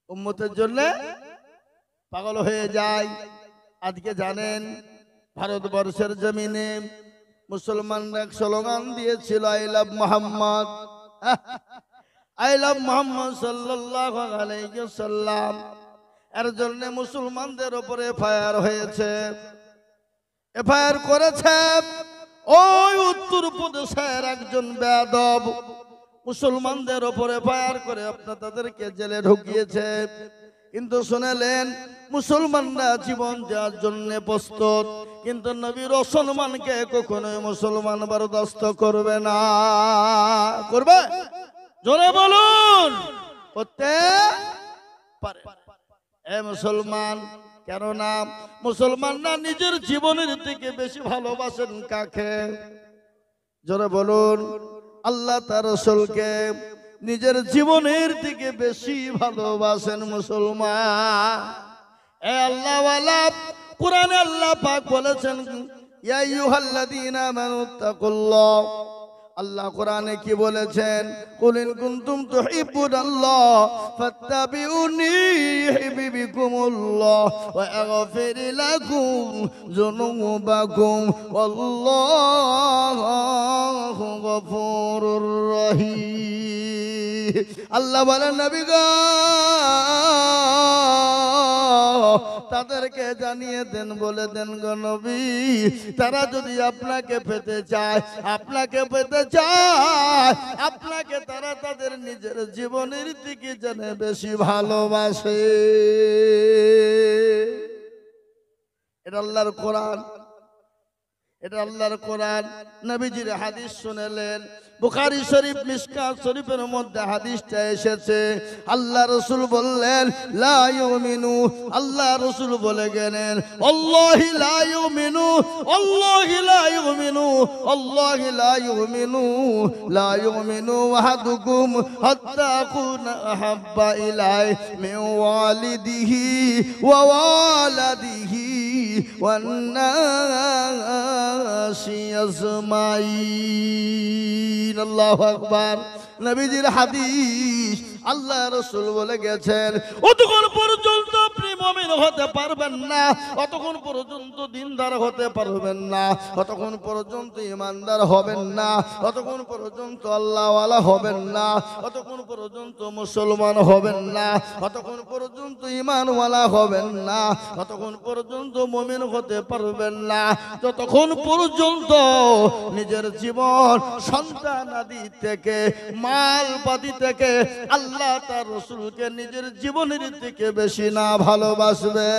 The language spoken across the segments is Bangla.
উম্মতের জন্য পাগল হয়ে যায়। আজকে জানেন ভারতবর্ষের জমিনে মুসলমানরা এক স্লোগান দিয়েছিল, I love Mohammad, I love Mohammad সাল্লাল্লাহু আলাইহি ওয়াসাল্লাম। এর জন্য মুসলমানদের উপরে এফআইআর হয়েছে। এফআইআর করেছে ওই উত্তরপ্রদেশের একজন বেয়াদব, মুসলমানদের উপরে এফআইআর করে আপনার তাদেরকে জেলে ঢুকিয়েছে। কিন্তু শুনেলেন মুসলমানরা জীবন দেওয়ার জন্য প্রস্তুত, কিন্তু নবীর অসম্মানকে কখনোই মুসলমান বরদাস্ত করবে না। করবে? জোরে বলুন। করতে পারে। এ মুসলমান, কেননা মুসলমানরা নিজের জীবনের থেকে বেশি ভালোবাসেন কাকে? জোরে বলুন। আল্লাহ তার রাসূলকে নিজের জীবনের থেকে বেশি ভালোবাসেন মুসলমান। এ আল্লাহ ওয়ালা, কুরআনে আল্লাহ পাক বলেছেন, ইয়া আইয়ুহাল্লাযীনা আমানুত্তাকুল্লাহ। আল্লাহ কোরআনে কি বলেছেন? কুল ইন কুনতুম তুহিব্বুনাল্লাহ ফাত্তাবিউনি ইউহিব্বুকুমুল্লাহ ওয়া আগফির লাকুম যুনুবাকুম ওয়াল্লাহু গফুরুর রহিম। আল্লাহ বলেন, নবী গো তাদেরকে জানিয়ে দেন, বলে দেন গো নবী, তারা যদি আপনাকে পেতে চায়, আপনাকে পেতে চায়, আপনাকে তারা তাদের নিজের জীবনের থেকে যেন বেশি ভালোবাসে। এটা আল্লাহর কোরআন, এটা আল্লাহর কোরআন। নবীজির হাদিস শুনেলেন, বুখারী শরীফ মিশকাত শরীফের মধ্যে হাদিসটা এসেছে। আল্লাহ রাসূল বললেন, লা ইউমিনু, আল্লাহ রাসূল বলে গেলেন, আল্লাহি লা ইউমিনু, আল্লাহি লা ইউমিনু, আল্লাহি লা ইউমিনু, লা ইউমিনু আহাদুকুম হাত্তা আকুনা আহাব্বা ইলাই মিন ওয়ালিদিহি ওয়া ওয়ালাদিহি ওয়ান নাসি আজমাইন। আল্লাহু আকবার। নবীজির হাদিস, আল্লাহ রাসূল বলে গেছেন, অতক্ষণ পর্যন্ত আপনি মুমিন হতে পারবেন না, অতক্ষণ পর্যন্ত দিনদার হতে পারবেন না, অতক্ষণ পর্যন্ত ঈমানদার হবেন না, অতক্ষণ পর্যন্ত আল্লাহওয়ালা হবেন না, অতক্ষণ পর্যন্ত মুসলমান হবেন না, অতক্ষণ পর্যন্ত ঈমানওয়ালা হবেন না, অতক্ষণ পর্যন্ত মুমিন হতে পারবেন না, যতক্ষণ পর্যন্ত নিজের জীবন, সন্তান আদি থেকে, মাল পাতি থেকে আল্লাহ তার রাসূলকে নিজের জীবনের থেকে বেশি না ভালোবাসবে।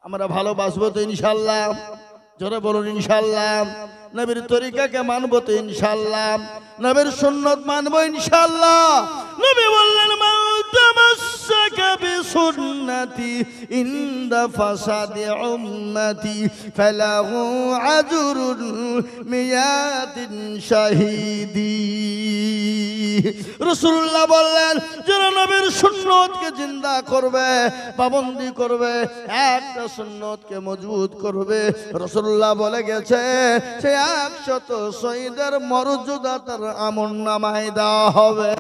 আমরা ভালোবাসবো তো ইনশাআল্লাহ? জোরে বলুন ইনশাআল্লাহ। নবীর তরিকাকে মানবো তো ইনশাআল্লাহ? নবীর সুন্নাত মানবো ইনশাআল্লাহ? নবী বললেন, মান তামাসসাকা বিসুন্নতি ইনদা ফাসাদি উম্মতি ফালাহু আজরুন মিয়াতিন শাহীদি। রাসূলুল্লাহ বললেন, যারা নবীর সুন্নতকে জিন্দা করবে, পাবন্দি করবে, একটা সুন্নতকে মজবুত করবে, রাসূলুল্লাহ বলে গেছে, সে 100 শহীদের মর্যাদা তার আমলনামায় দেওয়া হবে।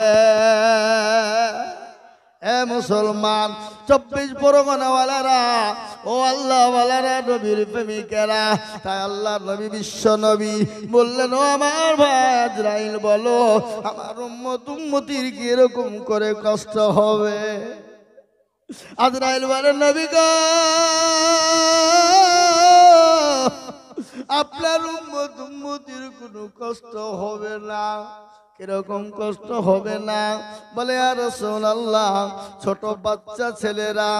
এ মুসলমান, 24 পরগনাওয়ালারা, ও আল্লাহওয়ালারা, নবীর প্রেমিকেরা, তাই আল্লাহ নবী, বিশ্ব নবী বললেন, ও আমার ভাই আজরাইল, বলো আমার উম্মতির কি এরকম করে কষ্ট হবে? আজরাইল বলে, নবী গো আপনার উম্মতির কোনো কষ্ট হবে না। কিরকম কষ্ট হবে না? বলে, ইয়া রাসূলুল্লাহ, ছোট বাচ্চা ছেলেরা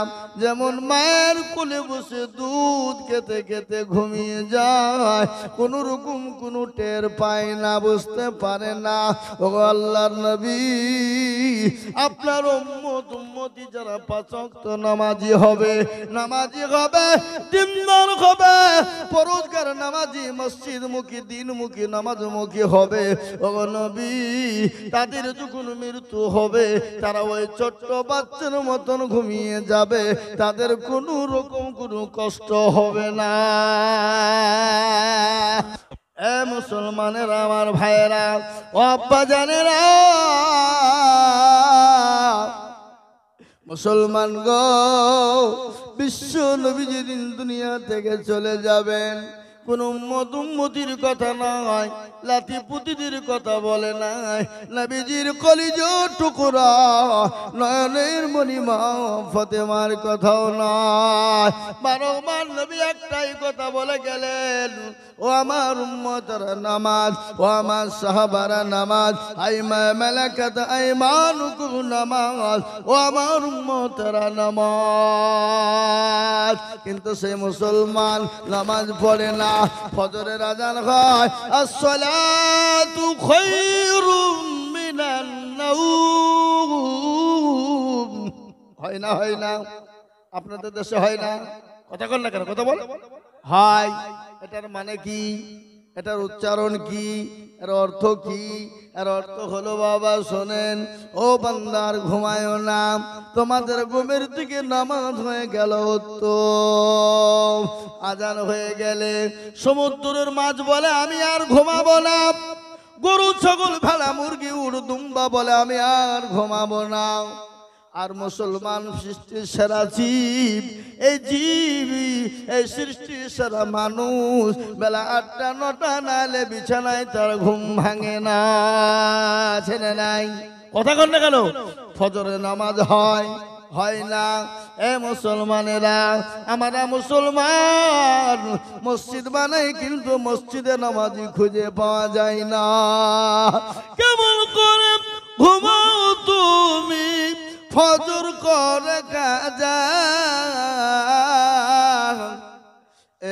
যেমন মায়ের কোলে বসে দুধ খেতে খেতে ঘুমিয়ে যায়, কোন রকম কোনো টের পায় না, বুঝতে পারে না। ও আল্লাহর নবী, আপনার উম্মতি যারা 5 ওয়াক্ত নামাজি হবে, দিনদার হবে, পরোজগার নামাজি, মসজিদমুখী, দিনমুখী, নামাজমুখী হবে, ও নবী, তাদের যখন মৃত্যু হবে তারা ওই ছোট্ট বাচ্চার মতন ঘুমিয়ে যাবে, তাদের কোনো রকম কোনো কষ্ট হবে না। এ মুসলমানেরা, আমার ভাইয়েরা, ও আব্বা জানেরা, মুসলমান গো, বিশ্ব নবী যেদিন দুনিয়া থেকে চলে যাবেন, কোন উম্মতির কথা নয়, লাতি পুতিদের কথা বলে নাই, নবীজির কলিজার টুকরা নয়নের মণিমা ফাতেমার কথাও নয়। বারবার নবী একটাই কথা বলে গেলেন, ও আমার উম্মতেরা নামাজ, ও আমার সাহাবারা নামাজ, আইমা মালাকাত আইমানুকুম নামাজ, ও আমার উম্মতেরা নামাজ। কিন্তু সেই মুসলমান নামাজ পড়ে না। ফজরের আজান হয়, আসসালাতু খায়রুম মিনান নাওম, হয় না? হয় না? আপনাদের দেশে হয় না? কথা বল না কেন? কথা বল। হয়। এটার মানে কি? এটার উচ্চারণ কি? এর অর্থ কি? এর অর্থ হলো, বাবা শোনেন, ও বান্দার ঘুমায়ও না, তোমাদের ঘুমের দিকে নামাজ হয়ে গেল তো আজান হয়ে গেলে সমুদ্রের মাছ বলে আমি আর ঘুমাবো না, গরু ছাগল ভেড়া মুরগি উট দুম্বা বলে আমি আর ঘুমাবো না। আর মুসলমান সৃষ্টির সেরা জীব, এই জীবই এই সৃষ্টির সেরা মানুষ বেলা 8টা 9টা নালে বিছানায় তার ঘুম ভাঙে না, ছেলে নাই। কথা কন না কেন? ফজরের নামাজ হয় হয় না? এ মুসলমানেরা, আমরা মুসলমান মসজিদ বানাই, কিন্তু মসজিদে নামাজি খুঁজে পাওয়া যায় না। কেমন করে ঘুমাও তুমি ফজর করে কাজা,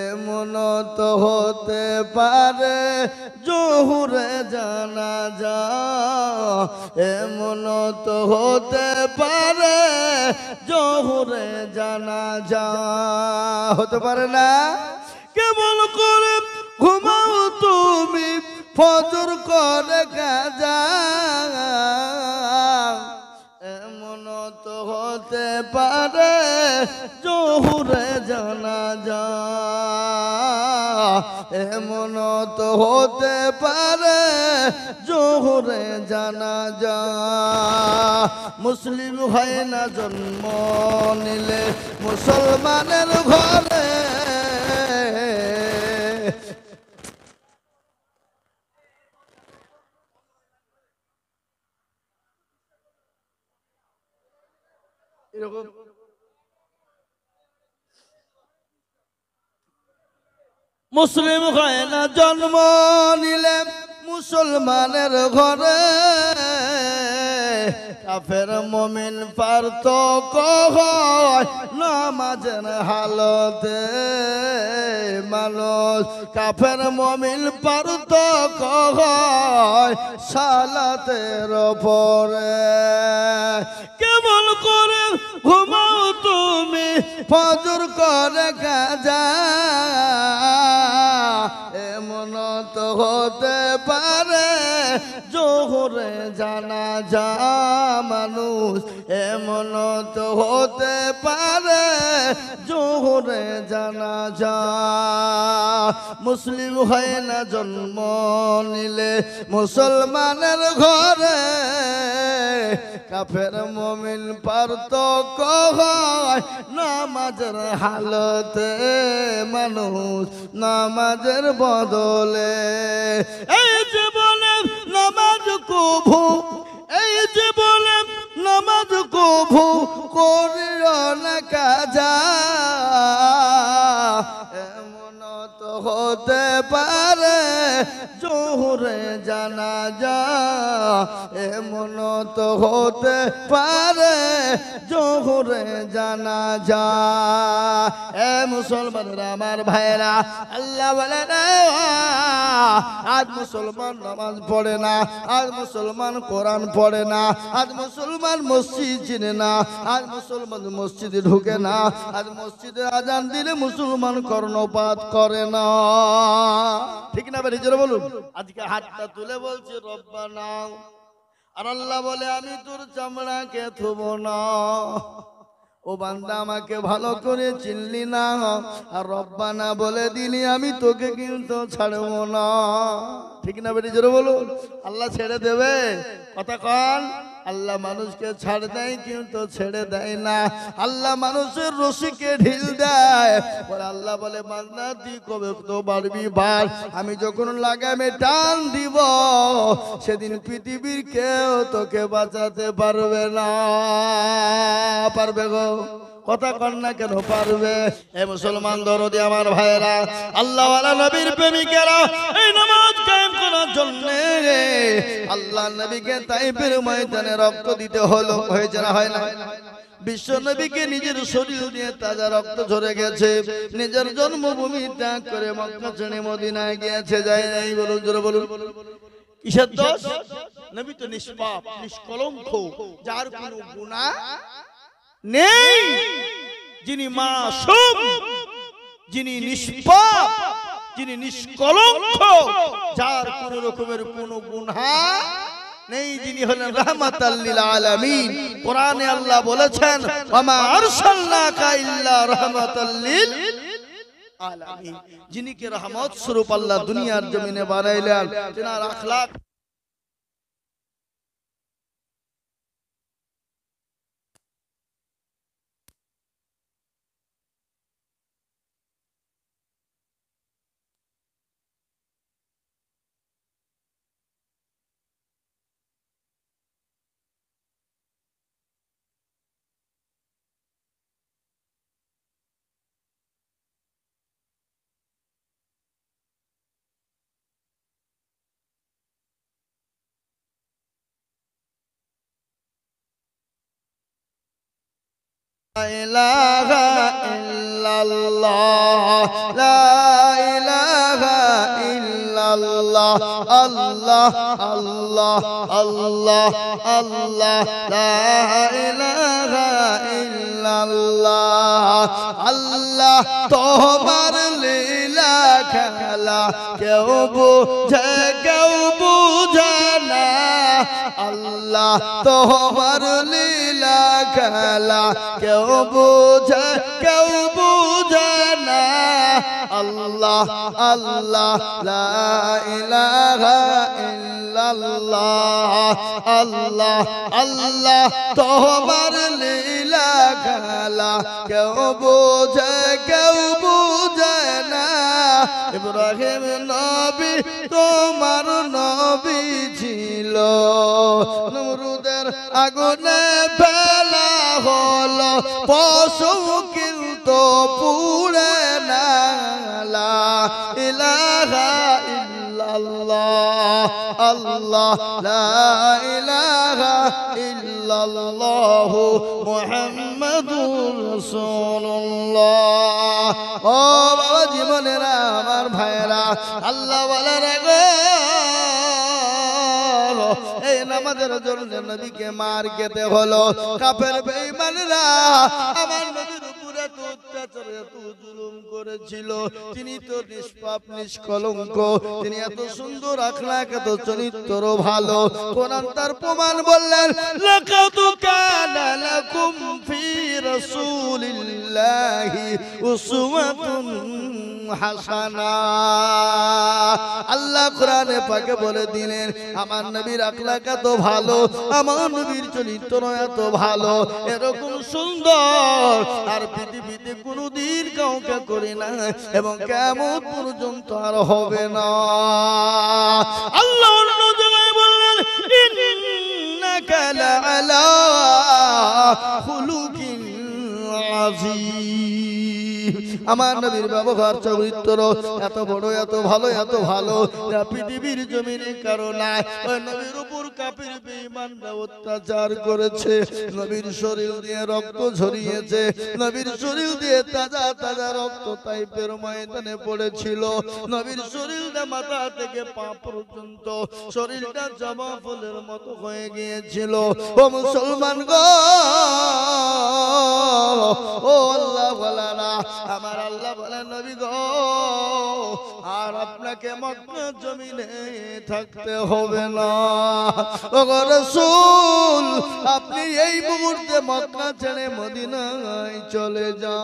এমন তো হতে পারে জোহরে জানাজা, এমন তো হতে পারে জোহরে জানাজা, হতে পারে না? কেমন করে ঘুমাও তুমি ফজর করে কাজা, এমন তো হতে পারে জোহরে জানাজা, এমন তো হতে পারে জোহরে জানাজা। মুসলিম হয় না জন্ম নিলে মুসলমানের ঘরে, এরকম মুসলিম হয় না জন্ম নিলে মুসলমানের ঘরে, কাফের মুমিন পার্থক্য হয় নামাজের হালতে, মানুষ কাফের মুমিন পার্থক্য হয় সালাতের পরে। কেমন করে ঘুমাও তুমি ফজর করে কাজা, এমন তো হতে পারে জোহরে জানাজা, মানুষ এমন তো হতে পারে জোহরে জানাজা। মুসলিম হয় না জন্ম নিলে মুসলমানের ঘরে, কাফের মুমিন পার্থক্য হয় নামাজের হালতে, মানুষ নামাজের বদলে। এই যে বলে নামাজ কভু, এই যে বলে নামাজ কভু করিও না কাজা, এমন তো হতে পারে জোহরে জানাজা, এমন তো হতে পারে জোহরে জানাজা। এ মুসলমানরা আমার ভাইরা, আল্লাহ বলে না আজ মুসলমান নামাজ পড়ে না, আজ মুসলমান কোরআন পড়ে না, আজ মুসলমান মসজিদ চিনে না, আজ মুসলমান মসজিদে ঢুকে না, আজ মসজিদে আজান দিলে মুসলমান কর্ণপাত করে না। ঠিক না বেরিয়ে জোরে বলুন। আজকে হাতটা তুলে বলছে রব্বানা, আর আল্লাহ বলে আমি তোর চামড়াকে থুবো না। ও বান্দা আমাকে ভালো করে চিনলি না, আর রব্বানা বলে দিলি আমি তোকে কিন্তু ছাড়বো না। ঠিক না বেটি জোরে বলুন। আল্লাহ ছেড়ে দেবে? কথা কন। আল্লাহ মানুষকে ছাড় দেয় কিন্তু ছেড়ে দেয় না। আল্লাহ মানুষের রশিকে ঢিল দেয়। পরে আল্লাহ বলে বান্দা তুই কবে তো পারবি বার, আমি যখন লাগামে টান দিব সেদিন পৃথিবীর কেউ তোকে বাঁচাতে পারবে না। পারবে গো? কথা কন না কেন পারবে? এ মুসলমান দরদি আমার ভাইরা, আল্লাহ ওয়ালা নবীর প্রেমিকেরা এই নামাজ কায়েম করার জন্য আল্লাহ নবীকে তাইফের ময়দানে রক্ত দিতে হলো। হয়েছে না হয় না? বিশ্ব নবীকে নিজের শরীর দিয়ে তাজা রক্ত ঝরে গেছে, নিজের জন্মভূমি ত্যাগ করে মক্কা ছেড়ে মদিনায় গিয়েছে, যায় নাই? বলুন জোরে বলুন। কিসের দোষ? নবী তো নিষ্পাপ নিষ্কলঙ্ক, যার কোনো গুনাহ নেই, যিনি মাসুম, যিনি নিষ্পাপ, যিনি নিষ্কলঙ্ক, যার কোন রকমের কোনো গুনাহ নেই, যিনি হলেন রাহমাতাল লিল আলামিন। কোরআনে আল্লাহ বলেছেন ওয়ামা আরসালনাকা ইল্লা রাহমাতাল লিল আলামিন। যিনি কে রহমত স্বরূপ আল্লাহ দুনিয়ার জমিনে বানাইলেন, তিনার আখলাক লা ইলাহা ইল্লাল্লাহ, লা ইলাহা ইল্লাল্লাহ, আল্লাহ আল্লাহ আল্লাহ আল্লাহ, লা ইলাহা ইল্লাল্লাহ। আল্লাহ তোমার লীলা খেলা কেউ বুঝে কেউ বুঝে না, আল্লাহ তোমার লীলা খেলা কেউ বুঝে কেউ বুঝে না, আল্লাহ আল্লাহ লা ইলাহা ইল্লাল্লাহ, আল্লাহ আল্লাহ তোমার লীলা খেলা কেউ বুঝে কেউ বুঝে না। ইব্রাহিম নবী তোমার নবী ছিল, নমরুদের আগুনে ফেলা হলো, পশু কিন্তু পুড়ে না। লা ইলাহা ইল্লাল্লাহ, আল্লাহ লা ইলাহা ইল্লাল্লাহ মুহাম্মাদুর রাসূলুল্লাহ। ও বাবা জীবনেরা আমার ভাইরা, আল্লাহ বলে রে গো এই নামাজের জন্য নবীকে মার খেতে হলো। কাফের বেঈমানরা আমার নবীর উপরে এত অত্যাচার এত জুলুম করেছিল, তিনি তো নিষ্পাপ নিষ্কলঙ্ক, তিনি এত সুন্দর আখলাক এত চরিত্র ভালো। কোরআন তার প্রমাণ বললেন লাকাদ কানা লাকুম ফি রাসূলিল্লাহি উসওয়াতুন হাসানা। আল্লাহ কোরআনে পাকে বলে দিলেন আমার নবীর আখলাক এত ভালো, আমার নবীর চরিত্র এত ভালো, এরকম সুন্দর আর পৃথিবীতে কোনদিন কাউকে করে না এবং কিয়ামত পর্যন্ত আর হবে না। আল্লাহ অন্য জায়গায় বললেন ইন্নাকা লাআলা খুলুকিন আযীম। আমার নবীর ব্যবহার চরিত্র এত বড় এত ভালো এত ভালো, যা পৃথিবীর জমিনে কারো নাই। ওই নবীর উপর কাফির বেঈমানরা অত্যাচার করেছে, নবীর শরীর দিয়ে রক্ত ঝরিয়েছে, নবীর শরীর দিয়ে তাজা তাজা রক্ত তাইফের ময়দানে পড়েছিল, নবীর শরীরটা মাথা থেকে পা পর্যন্ত শরীরটা জবা ফুলের মতো হয়ে গিয়েছিল। ও মুসলমান গো, ও আল্লাহ ওয়ালারা, আমার আল্লাহ বলে নবী গো আর আপনাকে মক্কা জমিনে থাকতে হবে না। ও গো রাসূল আপনি এই মুহূর্তে মক্কা ছেড়ে মদিনায় চলে যান,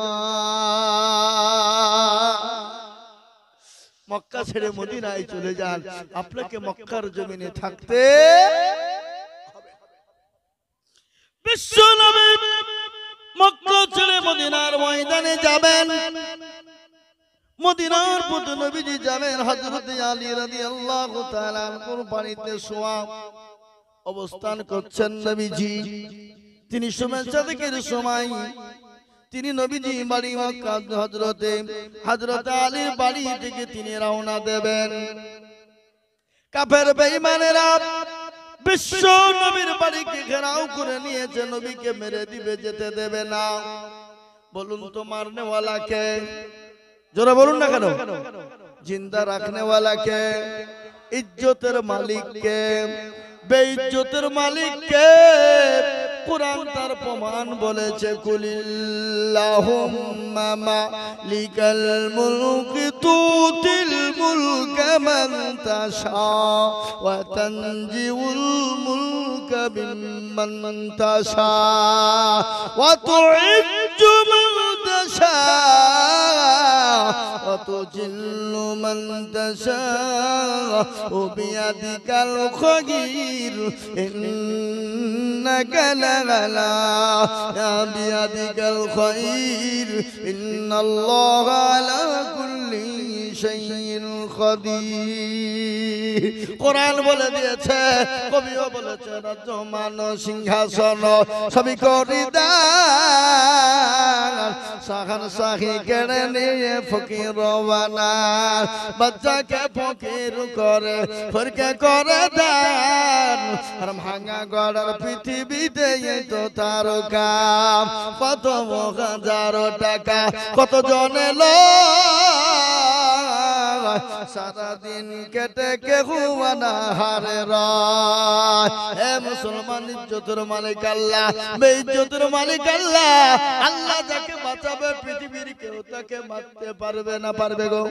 মক্কা ছেড়ে মদিনায় চলে যান, আপনাকে মক্কার জমিনে থাকতে হবে। বিশ্ব নবী মক্কা ছেড়ে মদিনার ময়দানে যাবেন। মদিনার প্রতি নবীজি যাবেন। হযরত আলী রাদিয়াল্লাহু তাআলা আনহুর বাড়িতে শোয়া অবস্থান করছেন নবীজি। তিনি শুভেচ্ছা দিকের সময় তিনি নবীজি বাড়ি মক্কা হযরত আলীর বাড়ি থেকে তিনি রওনা দেবেন। কাফের বেঈমানেরা বিশ্ব নবীর বাড়িকে ঘেরাও করে নিয়েছে, নবীকে মেরে দিবে, যেতে দেবে না। বলুন তো মারনে ওয়ালা কে? জোরে বলুন না কেন? জিন্দা রাখনে ওয়ালা কে? ইজ্জতের মালিক কে? বেইজ্জতের মালিক কে? কুরআন তার প্রমাণ বলেছে, কুলিল্লাহুম্মা মালিকাল মুলকি তুতিল মুলকা মান তাশা ওয়া তানজিউল মুলকা বিমান তাশা ওয়া তুইজ্জু মান তাশা ওয়া তুজিল্লু মান তাশা ওয়া বিয়াদিকাল খায়র ইন্নাকা লালা বিয়াদিকাল খায়র ইন্নাল্লাহা আলা কুল্লি শাইইন কাদির। কোরআন বলে দিয়েছে, কবিও বলেছে, রাজ্য মান সিংহাসন সবই করিদার, সাহান সাহি কেড়ে নিয়ে ফকির বানায়, বাচ্চাকে ফকির করে ফরকে করে দান। আর ভাঙা গড়ার পৃথিবীতে তো তার কাম, কত হাজারো টাকা কত জনে লো সারাদিন কেটে কেহু হারে রায়। হে মুসলমান, ইজ্জতের মালিক আল্লাহ, বেইজ্জতের মালিক আল্লাহ। আল্লাহ যাকে বাঁচাবে পৃথিবীর কেউ তাকে মারতে পারবে না। পারবে গো?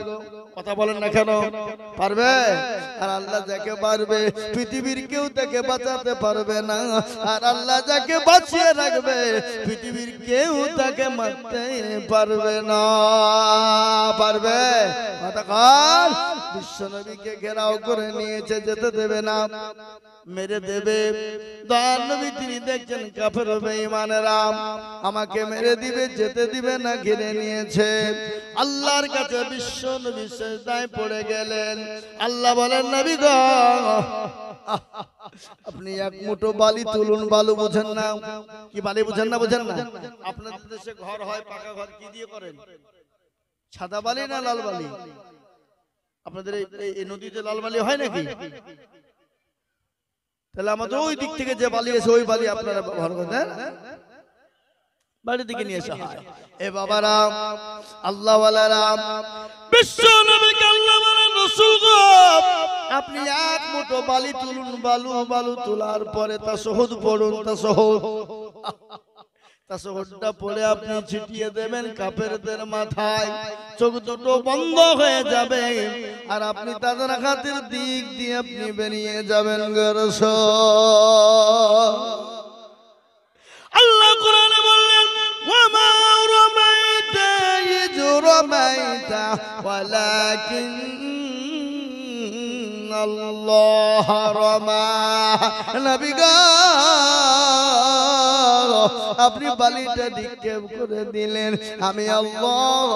কথা বলেন না কেন? পারবে? আর আল্লাহ যাকে পারবে পৃথিবীর কেউ তাকে বাঁচাতে পারবে না। আর আল্লাহ যাকে বাঁচিয়ে রাখবে পৃথিবীর কেউ তাকে মারতে পারবে না। পারবে? কথা কর। বিশ্ব নবীকে ঘেরাও করে নিয়েছে, যেতে দেবে না, মেরে দেবে। দয়ার নবী তিনি দেখছেন কাফের বেঈমানেরা আমাকে মেরে দিবে, যেতে দিবে না, ঘিরে নিয়েছে। আল্লাহর কাছে বিশ্ব নবী সিজদায় পড়ে গেলেন। আল্লাহ বলেন, নবী গো, আপনি এক মুঠো বালি তুলুন। বালু বুঝেন না? কি বালি বুঝেন না? বুঝেন না? আপনাদের দেশে ঘর হয়, পাকা ঘর, কি দিয়ে করেন? সাদা বালি না লাল বালি? আপনাদের এই নদীতে লাল বালি হয় নাকি? তাহলে আমাদের ওই দিক থেকে যে বালি এসে ওই বালি আপনারা ব্যবহার করেন, বাড়ি থেকে নিয়ে আসা হয়। এ বাবারা, আল্লাহ ওয়ালারা, বিশ্ব নবীকে আল্লাহ বলেন, রাসূল গো, আপনি এক মুঠো বালি তুলুন। বালু তোলার পরে তাশাহুদ পড়ুন। তাশাহুদটা পড়ে আপনি ছিটিয়ে দেবেন কাফেরদের মাথায়। চোখ দুটো বন্ধ হয়ে যাবে আর আপনি তাদের হাতের দিক দিয়ে আপনি বেরিয়ে যাবেন। আল্লাহ কোরআনে বললেন, ওয়ামা রামাইতা ইয রামাইতা ওয়ালাকিন্নাল্লাহ রামা। নবী গো, আপনি বালিটা নিক্ষেপ করে দিলেন, আমি আল্লাহ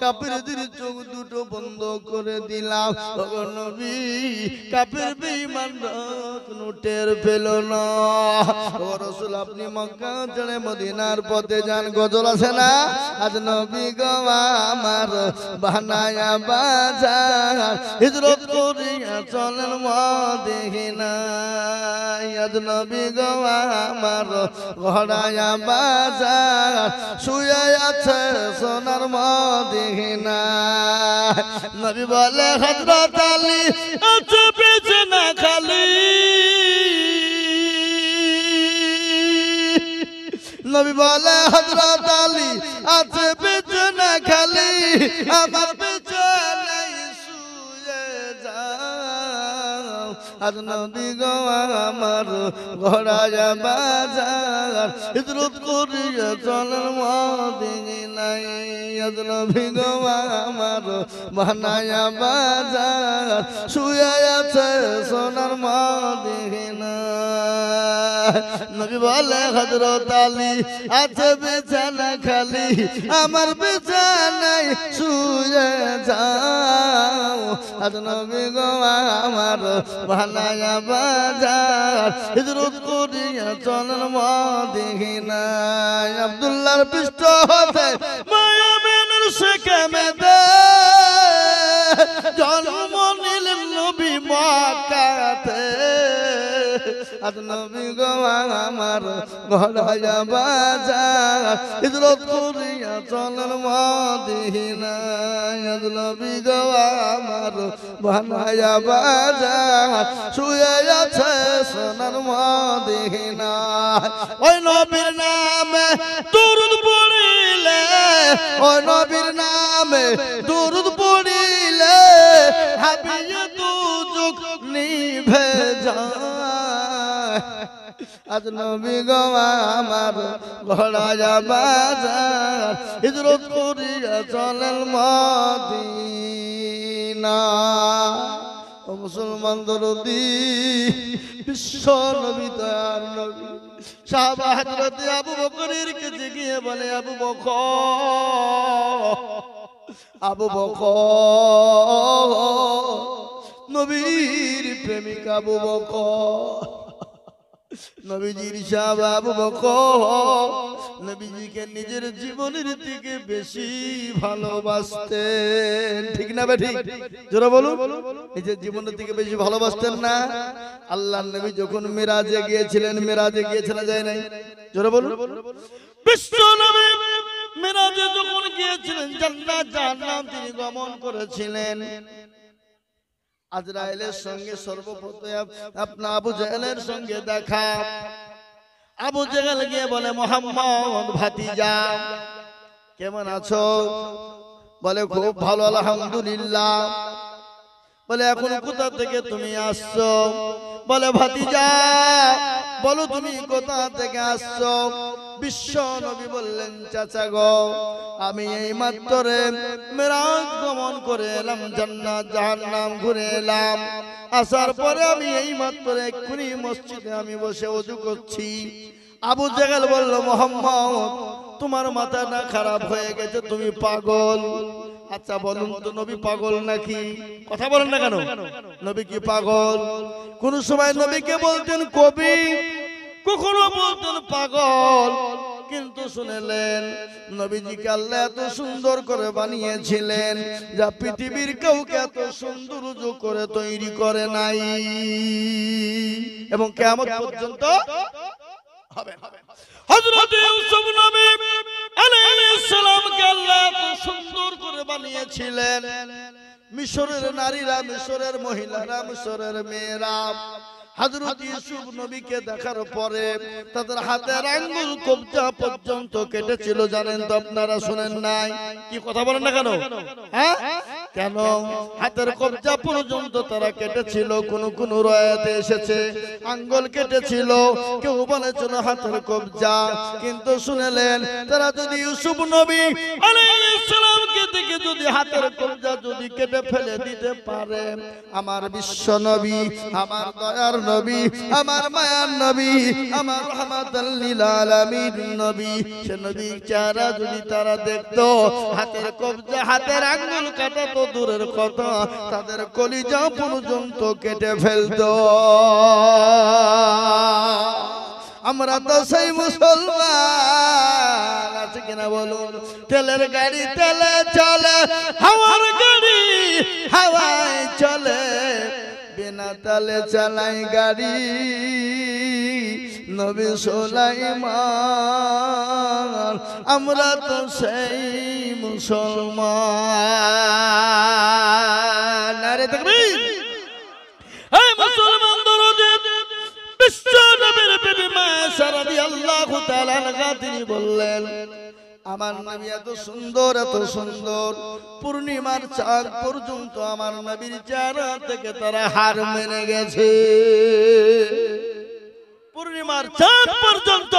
কাফেরদের চোখ দুটো বন্ধ করে দিলাম। ওগো নবী, কাফের বেঈমানরা কোনো টের পেল না। ও রাসূল, আপনি মক্কা ছেড়ে মদিনার পথে যান। গজল আছে না? আজ নবী গো আমার বানায়া বাজার, হিজরত করিয়া চলেন মদিনা। আজ নবী গো আমার ঘোড়ায়া বাজার, শুয়ে আছে সোনার মদিনা। নবী বলে, হযরত আলী আছে বিছানা খালি। নবী বলে, হযরত আলী আছে বিছানা খালি, আমার বিছানায় শুয়ে যাও। আজ নবী গো আমার ঘোড়ায় বাজার হিজরত করিয়া চলেন মদিনায় আজ নবী গো আমার বানায়া বাজার শুয়ে আছে সোনার মদিনায় নবী বলে হযরত আলী আছে বিছানা খালি আমার বিছানায় শুয়ে যাও আজ নবী গো আমার বানায়া বাজার হিজরত করিয়া চলেন মদিনায় আব্দুল্লাহর পৃষ্ঠ হতে মায়া বেনের সেকেমেতে জন্ম নিলেন নবী মক্কাতে আজ নবী গো আমার ঘোড়ায় বাজার হিজরত করিয়া চলেন মদিনায় আজ নবী গো আমার বানায়া বাজার শুয়ে আছে সোনার মদিনায় ওই নবীর নামে দুরূদ পড়িলে ওই নবীর নামে দুরূদ পড়িলে হাবিয়ে দুজক নিভে যায় আজ নবী গো আমার ঘোড়ায় বাজার হিজরত করিয়া চলেন মদিনা ও মুসলমান দরদি বিশ্ব নবী তার নবী সাহাবা হযরত আবু বকরের কাছে গিয়ে বলে আবু বকর নবীর প্রেমিক আবু বকর নবীজির সাহাবা আবু বকর নবীজিকে নিজের জীবনের থেকে বেশি ভালোবাসতেন ঠিক না বেঠিক জোরে বলুন নিজের জীবনের থেকে বেশি ভালোবাসতেন না আল্লাহর নবী যখন মিরাজে গিয়েছিলেন যায় নাই জোরে বলুন বিশ্ব নবী মিরাজে যখন গিয়েছিলেন জান্নাত জাহান্নাম তিনি গমন করেছিলেন আজরাইলের সঙ্গে সর্বপ্রথম আপনা আবু জাহেলের সঙ্গে দেখা আবু জাহেল গিয়ে বলে মুহাম্মদ ভাতিজা কেমন আছো বলে খুব ভালো আলহামদুলিল্লাহ বলে এখন কোথা থেকে তুমি আসছো বলে ভাতিজা বলো তুমি কোথা থেকে আসছো বিশ্ব নবী বললেন চাচা গো আমি এই মাত্র মিরাজ গমন করে এলাম জান্নাত জাহান্নাম ঘুরে এলাম আসার পরে আমি এই মাত্র এক্ষুনি মসজিদে আমি বসে ওযু করছি আবু জাহেল বলল মুহাম্মদ তোমার মাথাটা খারাপ হয়ে গেছে তুমি পাগল আচ্ছা বলুন তো নবী পাগল নাকি কথা বলেন না কেন নবী কি পাগল কোন সময় নবীকে বলতেন কবি কখনো বলতেন পাগল কিন্তু শুনলেন নবীজিকে আল্লাহ এত সুন্দর করে বানিয়েছিলেন যা পৃথিবীর কাউকে এত সৌন্দর্য করে তৈরি করে নাই এবং কিয়ামত পর্যন্ত হবে হযরত ইউসুফ নবী আলাইহিস সালামকে আল্লাহ এত সুন্দর করে বানিয়েছিলেন মিশরের নারীরা মিশরের মহিলারা মিশরের মেয়েরা হযরত ইউসুফ নবীকে দেখার পরে তাদের হাতের আঙ্গুল কবজা পর্যন্ত কেটেছিল জানেন তো আপনারা শুনেন নাই কি কথা বলেন না কেন হ্যাঁ কেন হাতের কবজা পর্যন্ত তারা কেটেছিল কোন কোন রয়াতে এসেছে আঙ্গুল কেটেছিল কেউ বলেছিল হাতের কবজা কিন্তু শুনলেন তারা যদি ইউসুফ নবী আলাইহিস সালামকে দেখে যদি হাতের কবজা যদি কেটে ফেলে দিতে পারে আমার বিশ্ব নবী আমার দয়ার নবী আমার মায়ার নবী আমার রাহমাতাল লিল আলামিন নবী সে নবী চেহারা যদি তারা দেখতো হাতের কবজা হাতের আঙ্গুল কাটা তো দূরের কথা তাদের কলিজা পর্যন্ত কেটে ফেলতো আমরা তো সেই মুসলমান আছে কিনা বলুন তেলের গাড়ি তেলে চলে হাওয়ার গাড়ি হাওয়ায় চলে বিনা তালে চালাই গাড়ি নবী সুলাইমান আমরা তো সেই মুসলমান নারে তাকবীর এই মুসলমান দরজে বিশ্ব নবীর বিবি মা আয়েশা রাদিয়াল্লাহু তাআলা আনহা তিনি বললেন আমার নবী এত সুন্দর, এত সুন্দর, পূর্ণিমার চাঁদ পর্যন্ত আমার নবীর চেহারা থেকে তারা হার মেনে গেছে। পূর্ণিমার চাঁদ পর্যন্ত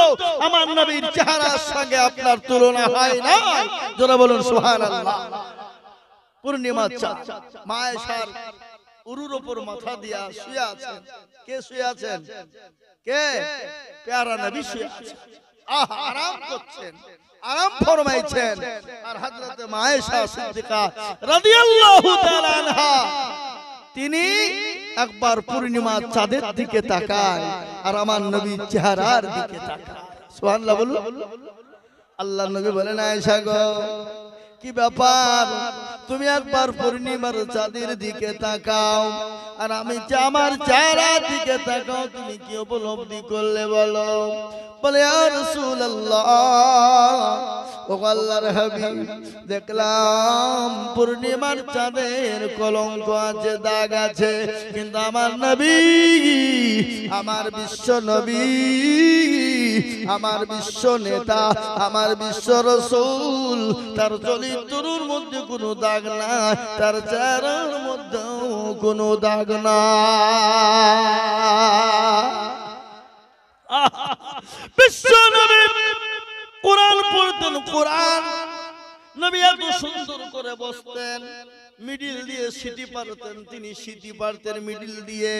আমার নবীর চেহারার সঙ্গে আপনার তুলনা হয় না। যারা বলুন সুবহানাল্লাহ। পূর্ণিমার চাঁদ মা আয়েশার উরুর উপর মাথা দিয়া শুয়ে আছেন। কে শুয়ে আছেন? কে? প্যারা নবী শুয়ে আছেন, আরাম করছেন, আরাম ফরমাইছেন। আর হযরত মা আয়েশা সিদ্দিকা রাদিয়াল্লাহু তাআলা আনহা তিনি একবার পূর্ণিমার চাঁদের দিকে তাকায় আর আমার নবীর চেহারার দিকে তাকায়। সুবহানাল্লাহ বলুন। আল্লাহর নবী বলেন, আয়েশা গো কি ব্যাপার, তুমি একবার পূর্ণিমার চাঁদের দিকে তাকাও আর আমি আমার চেহারার দিকে তাকাও, তুমি কি উপলব্ধি করলে বলো? বলে ইয়া রাসূলুল্লাহ, ও আল্লাহর হাবিব, দেখলাম পূর্ণিমার চাঁদের কলঙ্ক আছে, দাগ আছে, কিন্তু আমার নবী, আমার বিশ্ব নবী, আমার বিশ্ব নেতা, আমার বিশ্ব রাসূল, তার চরিত্রের মধ্যে কোনো দাগ নাই, তার চেহারার মধ্যেও কোনো দাগ নাই। বিশ্ব নবী কোরআন পড়তেন, কোরআন নবী এত সুন্দর করে বসতেন, মিডিল দিয়ে সিটি পারতেন, তিনি সিটি পারতেন মিডিল দিয়ে।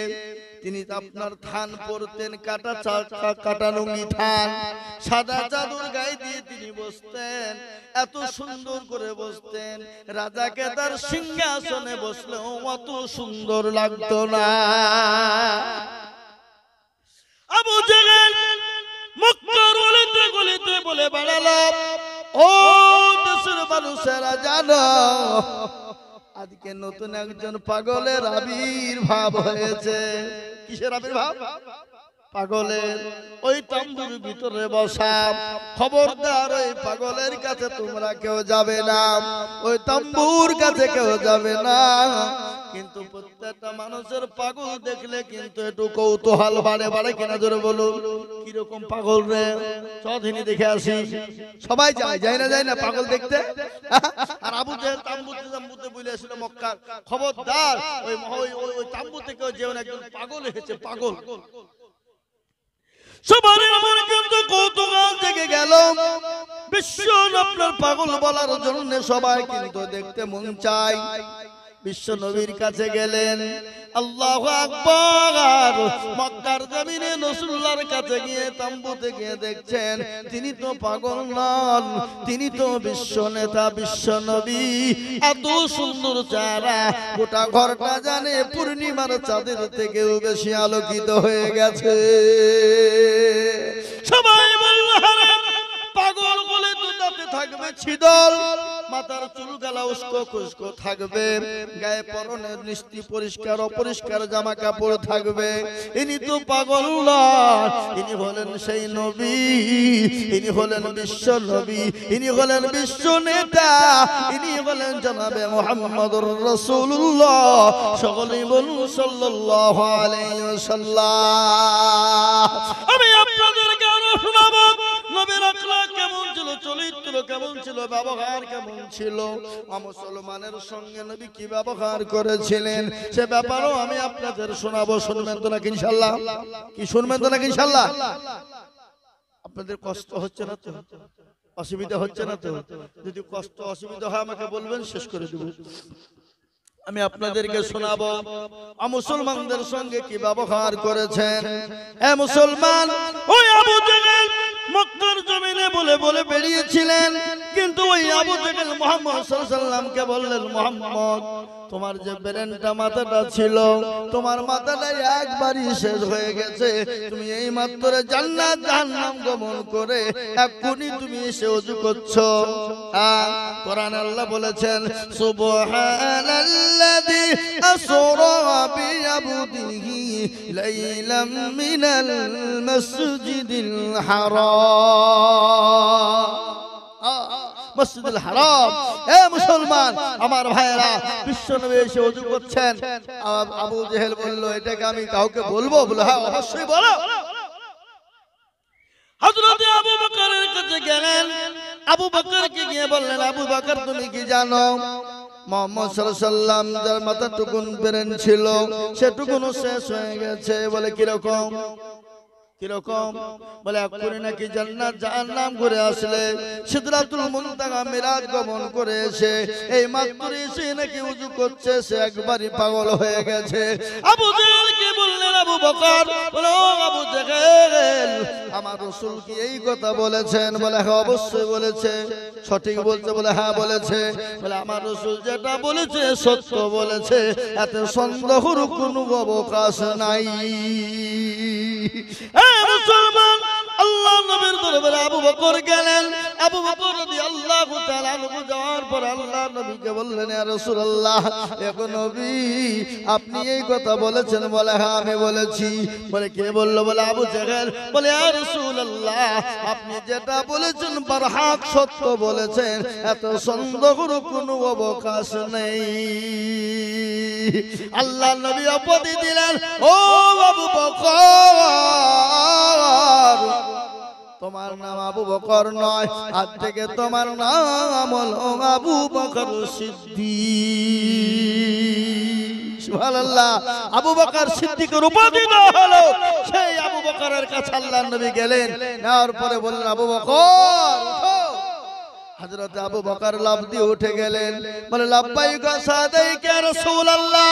তিনি আপনার থান পরতেন, কাটা লুঙ্গি থান, সাদা চাদর গায়ে দিয়ে তিনি বসতেন, এত সুন্দর করে বসতেন, রাজাকে তার সিংহাসনে বসলেও অত সুন্দর লাগতো না। আবু জেহেল মক্কার গলিতে গলিতে বলে বেড়ালো, ও দেশের মানুষেরা জানো, আজকে নতুন একজন পাগলের আবির্ভাব হয়েছে। কিসের আবির্ভাব? পাগলের। ওই তাম্বুর ভিতরে বসা, খবরদার ওই পাগলের কাছে তোমরা কেউ যাবে না, ওই তাম্বুর কাছে কেউ যাবে না। কিন্তু প্রত্যেকটা মানুষের পাগল দেখলে কিন্তু একটু কৌতূহল বাড়ে কিনা, জোরে বলুন। কিরকম পাগল রে, চদিনী দেখে আসি। সবাই যায় না পাগল দেখতে। আর আবু জেহেল তাম্বুতে বলে আসছিল মক্কা, খবরদার ওই তাম্বু থেকে যেও না, একজন পাগল এসেছে, পাগল। সবার আমার কিন্তু কৌতূহল জেগে গেল। বিশ্ব আপনার পাগল বলার জন্য সবাই কিন্তু দেখতে মন চায়। বিশ্ব নবীর কাছে গেলেন, আল্লাহু আকবার। মক্কার জমিনে রাসূলুল্লাহর কাছে গিয়ে তাম্বুতে গিয়ে দেখছেন তিনি তো পাগল নন, তিনি তো বিশ্ব নেতা, বিশ্ব নবী। এত সুন্দর চেহারা, গোটা ঘরটা জানে পূর্ণিমার চাঁদের থেকেও বেশি আলোকিত হয়ে গেছে। সবাই বলল, পাগল বলে দুটাতে থাকবে ছিদল, মাথার চুলগালা উস্কো খুস্কো থাকবে, গায়ে পরনে নিস্তি পরিষ্কার অপরিষ্কার জামা কাপড় থাকবে। ইনি তো পাগল নন, ইনি হলেন সেই নবী, ইনি হলেন বিশ্ব নবী, ইনি হলেন বিশ্ব নেতা, ইনি হলেন জনাবে মুহাম্মদুর রাসূলুল্লাহ। সকলেই বলুন সাল্লাল্লাহু আলাইহি ওয়াসাল্লাম। আমি আপনাদেরকে আরো শোনাবো নবীর আখলাক কেমন ছিল, চরিত্র কেমন ছিল, ব্যবহার কেমন ছিল, মুসলমানের সঙ্গে নবী কি ব্যবহার করেছিলেন, সে ব্যাপারও আমি আপনাদের শোনাবো। শুনবেন তো নাকি ইনশাআল্লাহ? কি শুনবেন তো নাকি ইনশাআল্লাহ? আপনাদের কষ্ট হচ্ছে না তো, অসুবিধা হচ্ছে না তো? যদি কষ্ট অসুবিধা হয় আমাকে বলবেন, শেষ করে দেব। আমি আপনাদেরকে শোনাবো মুসলমানদের সঙ্গে কি ব্যবহার করেছেন। এ মুসলমান, ওই আবু জেহেল মক্কার জমিনে বলে বলে বেরিয়েছিলেন, কিন্তু ওই আবু জেহেল মুহাম্মদ সাল্লাল্লাহু আলাইহি ওয়াসাল্লামকে বললেন, মুহাম্মদ, তোমার যে ব্রেনটা মাথাটা ছিল, তোমার মাথাটা একবারই শেষ হয়ে গেছে। তুমি এই মাত্র জান্নাত জাহান্নাম গমন করে এক্ষুনি তুমি এসে ওযু করছো। কোরআন আল্লাহ বলেছেন, সুবহানাল্লাযী আসরা বিআবদিহি লাইলাম মিনাল মাসজিদিল হারাম। মসজিদুল হারাম। এ মুসলমান আমার ভাইরা, বিশ্ব নবী এসে ওযু করছেন। আবু জেহেল বলল, এটাকে আমি কাউকে বলবো? বলে, হ্যাঁ অবশ্যই বলো। হযরত আবু বকরের কাছে গেলেন, আবু বকরকে গিয়ে বললেন, আবু বকর তুমি কি জানো মুহাম্মদ সাল্লাল্লাহু আলাইহি ওয়াসাল্লাম যার মাথা টুকুন বেরেন ছিল সেটুকুনও শেষ হয়ে গেছে। বলে কিরকম কিরকম? বলে এক্ষুনি নাকি জান্নাত জাহান্নাম ঘুরে আসলে সিদরাতুল মুনতাহা মিরাজ গমন করে এসে এই মাত্র এসে নাকি ওযু করছে, সে একবারই পাগল হয়ে গেছে। আবু জেহেল কি বললেন, আবু বকর বলে ও আবু জেহেল আমার রাসূল কি এই কথা বলেছেন? বলে হ্যাঁ অবশ্যই বলেছে। সঠিক বলছে? বলে হ্যাঁ বলেছে। বলে আমার রাসূল যেটা বলেছে সত্য বলেছে, এতে সন্দেহের কোনো অবকাশ নাই। মুসলমান আল্লাহ নবীর দরবারে আবু বকর গেলেন। আবু বকর রাদিয়াল্লাহু তাআলা আনহু যাওয়ার পর আল্লাহ নবীকে বললেন, ইয়া রাসূলুল্লাহ এখন নবী আপনি এই কথা বলেছেন? বলে হ্যাঁ আমি বলেছি। বলে কে বলল? বলে আবু জেহেল। বলে ইয়া রাসূলুল্লাহ আপনি যেটা বলেছেন বারহাক সত্য বলেছেন, এত সন্দেহের কোনো অবকাশ নেই। আল্লাহ নবী অপদি দিলেন, ও আবু বকর তোমার নাম আবু বকর নয়, আজ থেকে তোমার নাম হলো আবু বকর সিদ্দিক। সুবহানাল্লাহ। আবু বকর সিদ্দিকের উপাধি দেওয়া হলো। সেই আবু বকরের কাছে আল্লাহর নবী গেলেন, নেওয়ার পরে বললেন, আবু বকর উঠো। হযরত আবু বকর লাফ দিয়ে উঠে গেলেন। বলে লাব্বাইক ওয়া সাদাইক ইয়া রাসূলুল্লাহ।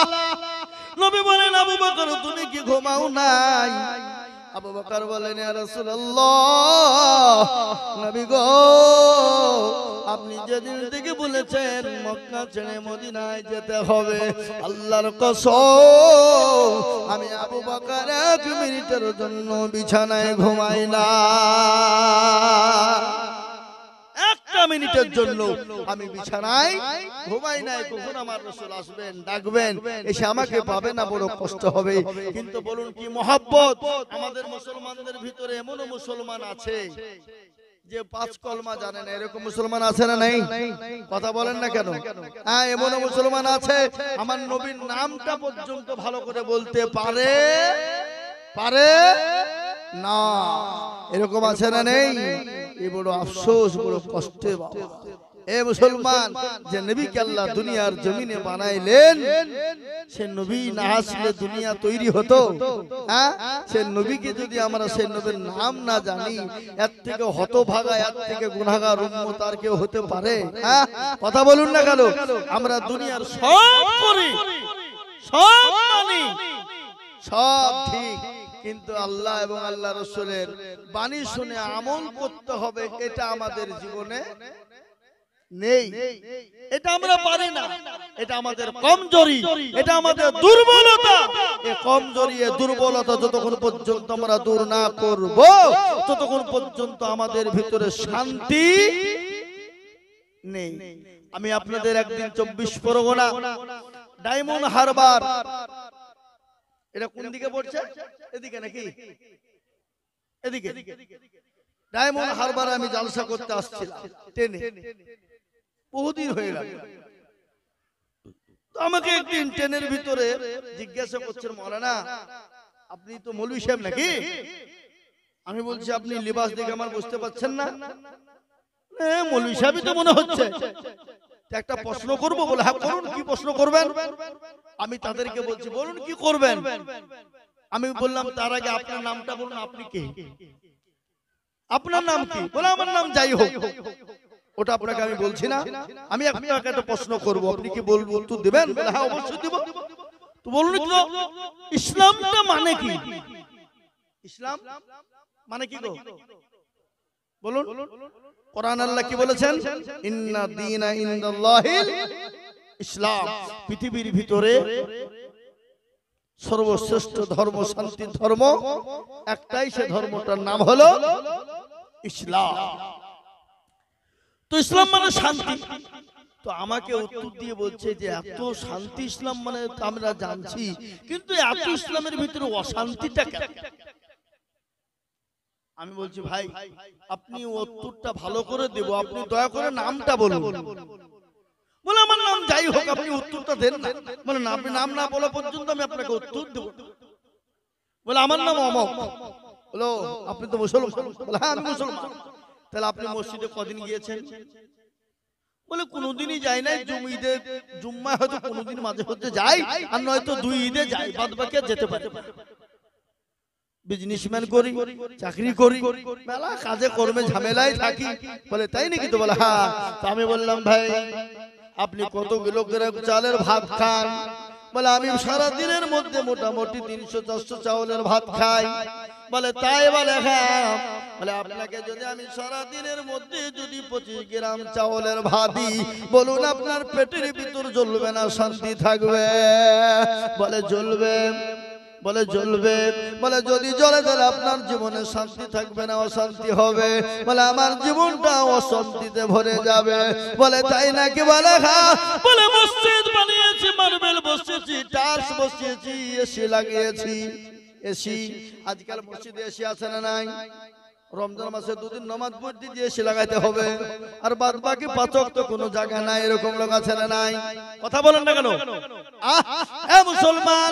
নবী বলেন, আবু বকর তুমি কি ঘুমাও নাই? আবু বকর বলেন, ইয়া রাসূলুল্লাহ নবী গো আপনি যেদিন থেকে বলেছেন মক্কা ছেড়ে মদিনায় যেতে হবে, আল্লাহর কসম আমি আবু বকর এক মিনিটের জন্য বিছানায় ঘুমাই না। একটা মিনিটের জন্য আমি বিছানায় ঘুমাই নাই। কখন আমার রাসূল আসবেন, ডাকবেন, এসে আমাকে পাবে না, বড় কষ্ট হবে। কিন্তু বলুন কি মহব্বত! আমাদের মুসলমানদের ভিতরে এমন মুসলমান আছে যে 5 কলমা জানে না, এরকম মুসলমান আছে না নাই? কথা বলেন না কেন? হ্যাঁ এমন মুসলমান আছে আমার নবীর নামটা পর্যন্ত ভালো করে বলতে পারে না, এরকম আছে না নেই? এই বড় আফসোস, বড় কষ্টে বাবা। এ মুসলমান, যে নবীকে আল্লাহ দুনিয়ার জমিনে বানাইলেন, সে নবী না আসলে দুনিয়া তৈরি হতো? হ্যাঁ, সে নবীকে যদি আমরা সেই নবীর নাম না জানি, এর থেকে হতভাগা, এর থেকে গুনাহগার উম্মত আর কেউ হতে পারে? হ্যাঁ কথা বলুন না কেন? আমরা দুনিয়ার সব করি, সব মানি, সব ঠিক, কিন্তু আল্লাহ এবং আল্লাহ রাসূলের বাণী শুনে আমল করতে হবে, এটা আমাদের জীবনে নেই। এটা আমরা পারি না, এটা আমাদের কমজোরি, এটা আমাদের দুর্বলতা। এই কমজোরি, এই দুর্বলতা যতক্ষণ পর্যন্ত আমরা দূর না করব, ততক্ষণ পর্যন্ত আমাদের ভিতরে শান্তি নেই। আমি আপনাদের একদিন 24 পরগনা ডায়মন্ড হারবার, এটা কোন দিকে পড়ছে? এদিকে নাকি? এদিকে। ডায়মন্ড হারবার আমি জালসা করতে আসছিলাম ট্রেনে, বহুদিন হয়ে গেল। তো আমাকে একদিন ট্রেনের ভিতরে জিজ্ঞাসা করছেন, মাওলানা আপনি তো মৌলভী সাহেব নাকি? আমি বলছি আপনি লিবাস দেখে আমার বুঝতে পারছেন না? মৌলভী সাহেবই তো মনে হচ্ছে। একটা প্রশ্ন করব? বলে হ্যাঁ করুন। কি প্রশ্ন করবেন? আমি তাদেরকে বলছি বলুন কি করবেন। আমি বললাম তার আগে আপনার নামটা বলুন, আপনি কে? আপনার নাম কি? বলে আমার নাম যাই হোক। ওটা আপনাকে আমি বলছি না, আমি আপনাকে একটা প্রশ্ন করব, আপনি কি বলবো, উত্তর দিবেন? বলে হ্যাঁ অবশ্যই দিব। তো বলুন তো ইসলামটা মানে কি? ইসলাম মানে কি গো? বলুন। কোরআন আল্লাহ কি বলেছেন? ইন্না দীনা ইনদাল্লাহিল ইসলাম। পৃথিবীর ভিতরে সর্বশ্রেষ্ঠ ধর্ম, শান্তির ধর্ম একটাই, সে ধর্মটার নাম হলো ইসলাম। তো ইসলাম মানে শান্তি। তো আমাকে উত্তর দিয়ে বলছে যে এত শান্তি ইসলাম মানে আমরা জানছি, কিন্তু এত ইসলামের ভিতরে অশান্তিটা কেন? আমি বলছি ভাই আপনি উত্তরটা ভালো করে দেব, আপনি দয়া করে নামটা বলুন। বলে আমার নাম যাই হোক, আপনি উত্তরটা দেন না। বলে না, আপনি নাম না বলা পর্যন্ত আমি আপনাকে উত্তর দেব। বলে আমার নাম অমক। বলো আপনি তো মুসলমান? বলে হ্যাঁ আমি মুসলমান। তাহলে আপনি মসজিদে কদিন গিয়েছেন? বলে কোনোদিনই যাই নাই, জুম্মা হয়তো কোনোদিন মাঝে মধ্যে যাই, আর নয়তো 2 ঈদে যাই, বাদ বাকি যেতে পারি। বিজনেসম্যান করি, চাকরি করি, মেলা কাজে কর্মে ঝামেলায় থাকি। বলে তাই নাকি? তো বলে হ্যাঁ। তো আমি বললাম ভাই আপনি কত কিলোগ্রাম চালের ভাত খান? বলে আমি সারা দিনের মধ্যে মোটামুটি 300-400 চাউলের ভাত খাই। বলে তাই? বলে হ্যাঁ। বলে আপনাকে যদি আমি সারা দিনের মধ্যে যদি 25 গ্রাম চাউলের ভাত দিই, বলুন আপনার পেটের ভিতর জ্বলবে না শান্তি থাকবে? বলে জ্বলবে। বলে জ্বলবে। বলে যদি জ্বলে তাহলে আপনার জীবনে শান্তি থাকবে না, অশান্তি হবে। বলে আমার জীবনটা অশান্তিতে ভরে যাবে। বলে তাই নাকি? বলে হ্যাঁ। বলে মসজিদ বানিয়েছি, মার্বেল বসিয়েছি, টাইলস বসিয়েছি, এসি লাগিয়েছি। এসি আজকাল মসজিদে এসি আছে না নাই? রমজান মাসে 2 দিন নামাজ পড়তে দিয়ে এসি লাগাইতে হবে, আর বাদ বাকি 5 ওয়াক্ত কোনো জায়গা নাই। এরকম লোক আছে না নাই? কথা বলেন না কেন? মুসলমান,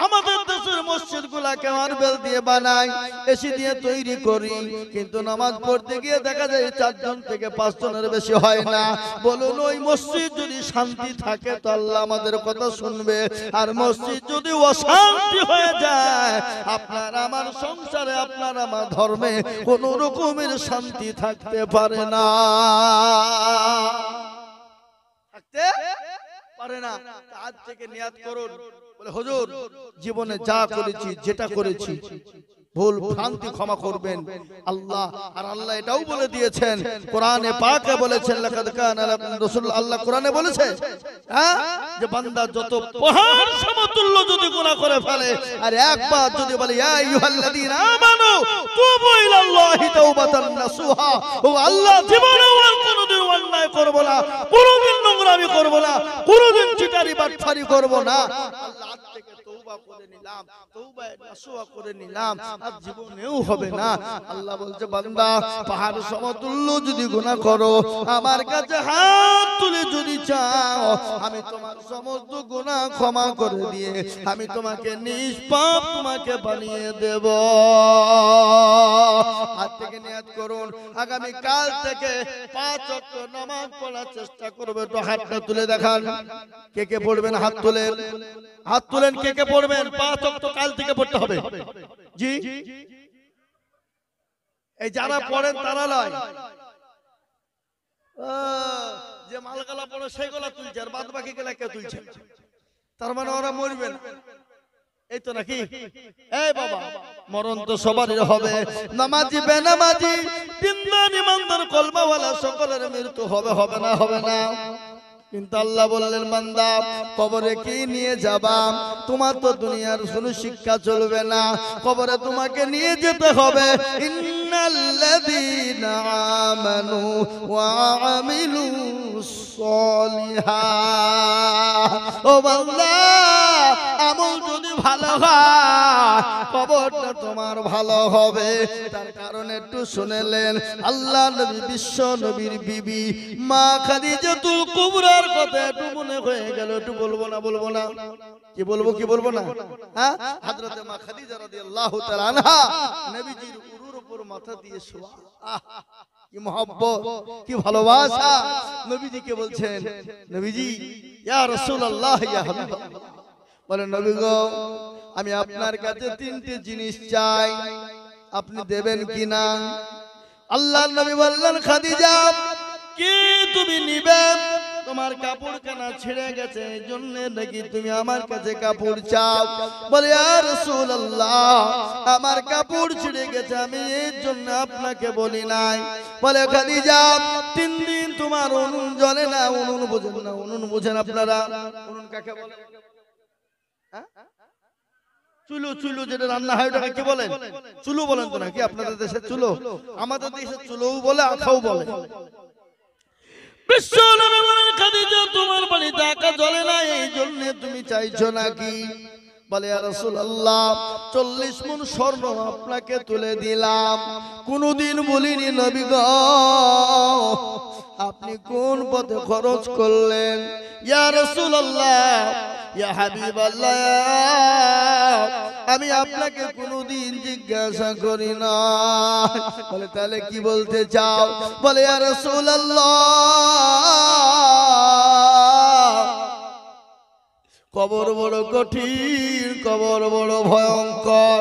আমাদের দেশের মসজিদ গুলাকে মার্বেল দিয়ে বানায়, এসি দিয়ে তৈরি করি, কিন্তু নামাজ পড়তে গিয়ে দেখা যায় 4 জন থেকে 5 জনের বেশি হয় না। বলুন ওই মসজিদ যদি শান্তি থাকে তো আল্লাহ আমাদের কথা শুনবে, আর মসজিদ যদি অশান্তি হয়ে যায়, আপনার আমার সংসারে, আপনার আমার ধর্মে কোন রকমের শান্তি থাকতে পারে না, থাকতে পারে না। আজ থেকে নিয়াত করুন, বলে হুজুর জীবনে যা করেছি, যেটা করেছি ভুল ভ্রান্তি ক্ষমা করবেন আল্লাহ। আর আল্লাহ এটাও বলে দিয়েছেন, কোরআনে পাকে বলেছেন, লাকাদ কানা লাকুম রাসূলুল্লাহ, আল্লাহ কোরআনে বলেছে হ্যাঁ, যে বান্দা যত পাহাড় সমতুল্য যদি গুনাহ করে ফেলে, আর একবার যদি বলে ইয়া আইয়ুহাল্লাযীনা আমানু তুবু ইলাল্লাহি তাওবাতান নাসুহা, ও আল্লাহ জীবনে আর কোনোদিন অন্যায় করব না, কোনোদিন নোংরামি করব না, কোনোদিন চিটারি বাটপারি করব না, আল্লাহ আজ থেকে তওবা করে নিলাম, তওবা নাসুহা করে নিলাম, আর জীবনেও হবে না। আল্লাহ বলছে বান্দা পাহাড় সমতুল্য যদি গুনাহ করো, আমার কাছে হাত তুলে যদি চাও, আমি তোমার সমস্ত গুনাহ ক্ষমা করে দিয়ে আমি তোমাকে নিষ্পাপ তোমাকে বানিয়ে দেব। আজ থেকে নিয়ত করুন, আগামী কাল থেকে 5 ওয়াক্ত নামাজ পড়ার চেষ্টা করবে। তো হাতটা তুলে দেখান, কে কে পড়বেন? হাত তুলেন, হাত তুলেন, কে কে পড়বেন? 5 ওয়াক্ত কাল থেকে পড়তে হবে। জি, এই যারা পড়েন তারা নয়, যে মালগালা পড়ে সেগুলা তুলছে, আর বাদ বাকি গুলা কে তুলছে? তার মানে ওরা মরবে না, এই তো নাকি? এই বাবা, মরণ তো সবারই হবে। নামাজি বেনামাজি, দিনদার ইমানদার কলমাওয়ালা সকলের মৃত্যু হবে, হবে না? হবে না। কিন্তু আল্লাহ বললেন বান্দা কবরে কি নিয়ে যাবা? তোমার তো দুনিয়ার কোনো শিক্ষা চলবে না, কবরে তোমাকে নিয়ে যেতে হবে। ইন্নাল্লাযীনা আমানু ওয়া আমিলুস সলিহাত, ও বান্দা আমল যদি ভালো হয় কবরটা তোমার ভালো হবে। তার কারণ একটু শুনেলেন, আল্লাহ নবী বিশ্ব নবীর বিবি মা খাদিজাতুল কুবরা কথা একটু মনে হয়ে গেল, একটু বলবো না? বলবো না? কি বলবো, কি বলবো না? হ্যাঁ, হযরত মা খাদিজা রাদিয়াল্লাহু তাআলা আনহা নবীজির উরুর উপর মাথা দিয়ে শোয়া। কি মহব্বত, কি ভালোবাসা! নবীজিকে বলছেন, নবীজি ইয়া রাসূলুল্লাহ, ইয়া হাবিবাল্লাহ, বলেন নবী গো আমি আপনার কাছে 3টে জিনিস চাই, আপনি দেবেন কিনা? আল্লাহর নবী বললেন, খাদিজা কি তুমি নিবে? তোমার কাপড় কানা ছিঁড়ে গেছে, এই জন্য নাকি তুমি আমার কাছে কাপড় চাও? বলে ইয়া রাসূলুল্লাহ আমার কাপড় ছিঁড়ে গেছে, আমি এর জন্য আপনাকে বলি নাই। বলে খাদিজা 3 দিন তোমার উনুন জ্বলে না। উনুন বুঝেন না? উনুন বুঝেন আপনারা? উনুন কাকে বলে? হ্যাঁ, চুলো, চুলো যেটা রান্না হয় ওটাকে কি বলেন? চুলো বলেন তো নাকি? আপনাদের দেশে চুলো, আমাদের দেশে চুলোও বলে, আখাও বলে। বিশ্ব নবী বলেন, খাদিজা তোমার বাড়িতে আকা জ্বলে না, এই জন্য তুমি চাইছো নাকি? বলে ইয়া রাসূলুল্লাহ 40 মণ স্বর্ণ আপনাকে তুলে দিলাম, কোনদিন বলিনি নবী গো আপনি কোন পথে খরচ করলেন? ইয়া রাসূলুল্লাহ ইয়া হাবিবাল্লাহ, আমি আপনাকে কোনোদিন জিজ্ঞাসা করি না। বলে তাহলে কি বলতে চাও? বলে ইয়া রাসূলুল্লাহ, কবর বড় কঠিন, কবর বড় ভয়ঙ্কর,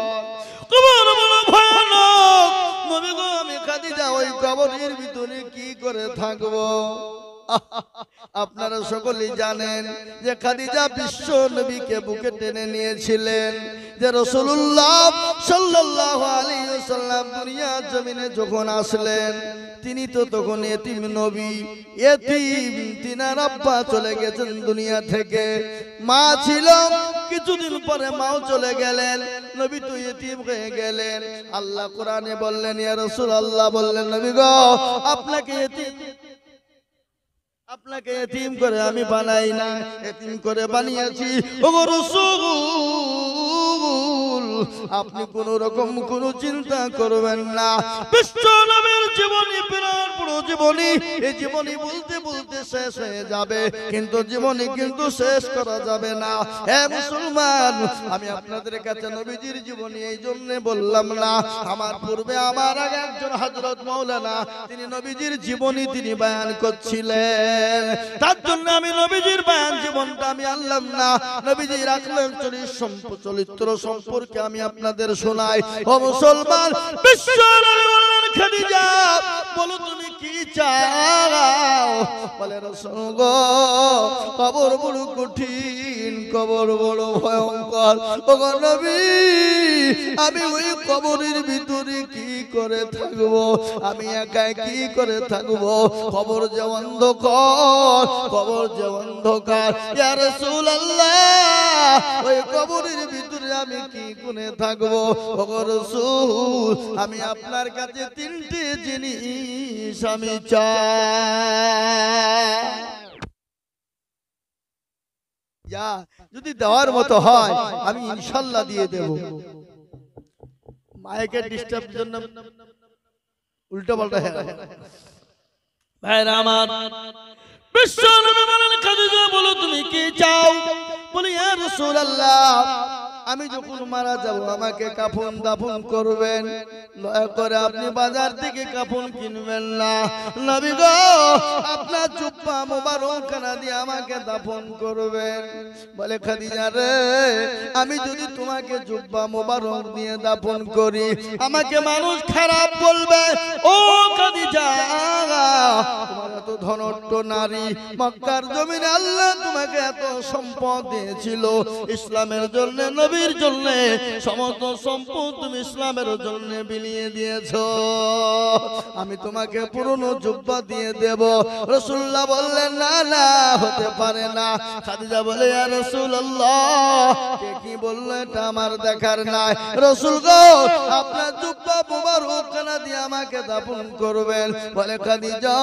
কবর বড় ভয়ানক। নবী গো, আমি খাদিজা ওই কবরের ভিতরে কি করে থাকবো? আপনারা সকলেই জানেন যে খাদিজা বিশ্ব নবীকে বুকে টেনে নিয়েছিলেন, যে রাসূলুল্লাহ সাল্লাল্লাহু আলাইহি ওয়াসাল্লাম দুনিয়ার জমিনে যখন আসলেন, তিনি তো তখন এতিম নবী, এতিম। তিনার আব্বা চলে গেছেন দুনিয়া থেকে, মা ছিল, কিছুদিন পরে মাও চলে গেলেন, নবী তো এতিম হয়ে গেলেন। আল্লাহ কোরআনে বললেন, ইয়া রাসূলুল্লাহ বললেন, নবী গো, আপনাকে এতিম করে আমি বানাই না, এতিম করে বানিয়েছি। ওগো রাসূল, আপনি কোন রকম কোন চিন্তা করবেন না। বিশ্ব নবীর জীবনী বিরাট বড় জীবনী, এই জীবনী বলতে বলতে শেষ হয়ে যাবে, কিন্তু জীবনী কিন্তু শেষ করা যাবে না। হে মুসলমান, আমি আপনাদের কাছে নবীজির জীবনী এই জন্য বললাম না, আমার পূর্বে আমার আগে একজন হযরত মাওলানা, তিনি নবীজির জীবনী তিনি বয়ান করছিলেন, তার জন্য আমি নবীজির বয়ান জীবনটা আমি আনলাম না। নবীজির আখলাক চরিত্র সম্পর্কে আমি আপনাদের শোনাই। ও মুসলমান, বিশ্ব নবী বললেন, খাদিজা বলো তুমি কি চাও? বলে রাসূল গো, কবর বড় কঠিন, কবর বড় ভয়ঙ্কর। ও গো নবী, আমি ওই কবরের ভিতরে কি করে থাকবো? আমি একাই কি করে থাকবো? কবর যে অন্ধকার, কবর যে অন্ধকার। ইয়া রাসূলুল্লাহ, ওই কবরের ভিতরে আমি কি করে থাকবো? ও গো রাসূল, আমি আপনার কাছে তিনটি জিনিস আমি চাই, যা যদি দেওয়ার মতো হয় আমি ইনশাআল্লাহ দিয়ে দেব। মাইকের ডিস্টার্ব জন্য উল্টো পাল্টা হয়ে গেল। ভাইরা আমার, বিশ্ব নবী বলেন, খাদিজা বলো তুমি কি চাও? বলি ইয়া রাসূলুল্লাহ, আমি যখন মারা যাব আমাকে কাফন দাফন করবেন, দয়া করে আপনি বাজার থেকে কাফন কিনবেন না। নবী গো, আপনার জুব্বা মোবারক খানা দিয়ে আমাকে দাফন করবেন। বলে খাদিজা রে, আমি যদি তোমাকে জুব্বা মোবারক দিয়ে দাফন করি, আমাকে মানুষ খারাপ বলবে। ও খাদিজা, তোমার এত ধনট্ট নারী, মক্কার জমিনে আল্লাহ তোমাকে এত সম্পদ দিয়েছিল, ইসলামের জন্য, নবীর জন্য সমস্ত সম্পদ তুমি ইসলামের জন্য বিলিয়ে দিয়েছো, আমি তোমাকে পুরনো জুব্বা দিয়ে দেব। রাসূলুল্লাহ বললেন, না না, হতে পারে না। খাদিজা বলে, ইয়া রাসূলুল্লাহ, কে কি বললো এটা আমার দেখার নাই। রাসূল গো, আপনার জুব্বা মোবারক খানা দিয়ে আমাকে দাফন করবেন। বলে খাদিজা,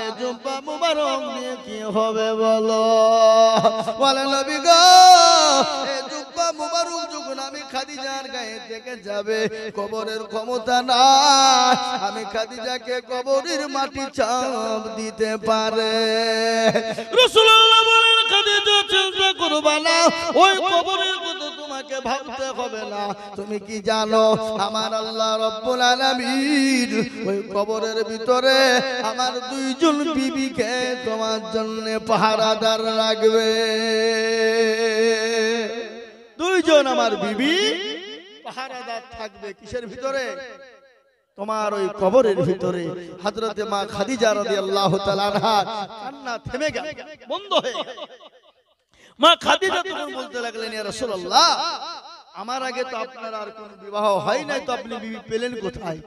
এই জুব্বা মোবারক দিয়ে কি হবে বলো? বলে নবী গো, এই জুব্বা মোবারক যখন আমি খাদিজার গায়ে থেকে যাবে, কবরের ক্ষমতা নাই, আমি খাদিজাকে কবরের মাটি চাপ দিতে পারে। রাসূলুল্লাহ বলেন, খাদিজা চিন্তা করবা না, ওই কবরের কথা তোমাকে ভাবতে হবে না। তুমি কি জানো, আমার আল্লাহ রব্বুল আলামিন ওই কবরের ভিতরে আমার দুইজন বিবিকে তোমার জন্য পাহারাদার রাখবে। দুইজন আমার বিবি পাহারাদার থাকবে। কিসের ভিতরে? তোমার ওই কবরের ভিতরে। হযরতে মা খাদিজা রাদিয়াল্লাহু তাআলা আনহা কান্না থেমে গেল, বন্ধ হয়ে গেল। মা খাদিজা তখন বলতে লাগলেন, ইয়া রাসূলুল্লাহ, আমার আগে তো আপনার আর কোন বিবাহ হয় নাই, তো আপনি বিবি পেলেন কোথায়?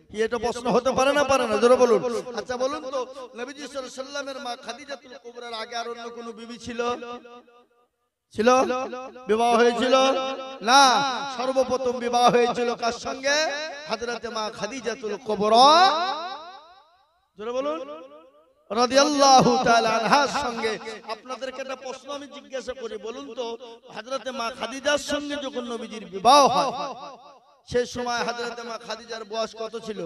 কি এটা প্রশ্ন হতে পারে না? পারে না? জোরে বলুন। আচ্ছা বলুন তো, নবীজি সাল্লাল্লাহু আলাইহি সাল্লামের মা খাদিজাতুল কুবরার আগে আর অন্য কোন বিবি ছিল? ছিল? বিবাহ হয়েছিল না। সর্বপ্রথম বিবাহ হয়েছিল কার সঙ্গে? হযরতে মা খাদিজাতুল কুবরা, জোরে বলুন, রাদিয়াল্লাহু তাআলা আনহার সঙ্গে। আপনাদেরকে একটা প্রশ্ন আমি জিজ্ঞাসা করি, বলুন তো, হযরতে মা খাদিজার সঙ্গে যখন নবীজির বিবাহ হয়, সেই সময় হযরতে মা খাদিজার বয়স কত ছিল?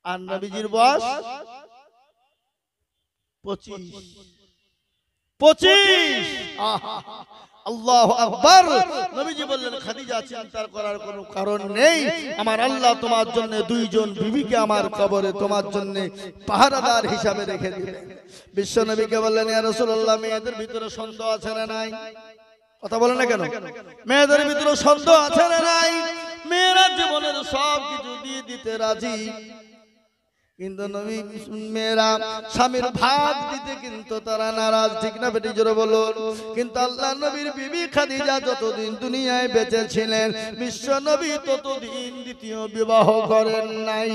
আর নবীজির বয়স 25। 25। আল্লাহু আকবার। নবীজি বললেন খাদিজা চিন্তা করার কোনো কারণ নেই, আমার আল্লাহ তোমার জন্য দুইজন বিবিকে আমার কবরে তোমার জন্য পাহারাদার হিসাবে রেখে দিবেন। বিশ্ব নবীকে বললেন ইয়া রাসূলুল্লাহ, মেয়েদের ভিতরে সন্দেহ আছে না নাই? কথা বলেন না কেন? মেয়েদের ভিতরে সন্দেহ আছে না নাই? মেয়েরা জীবনের সব কিছু দিয়ে দিতে রাজি, কিন্তু নবী মেয়েরা স্বামীর ভাগ দিতে কিন্তু তারা নারাজ, ঠিক না বেটি জোরে বলুন? কিন্তু আল্লাহ নবীর বিবি খাদিজা যতদিন দুনিয়ায় বেঁচে ছিলেন, বিশ্ব নবী ততদিন দ্বিতীয় বিবাহ করেন নাই।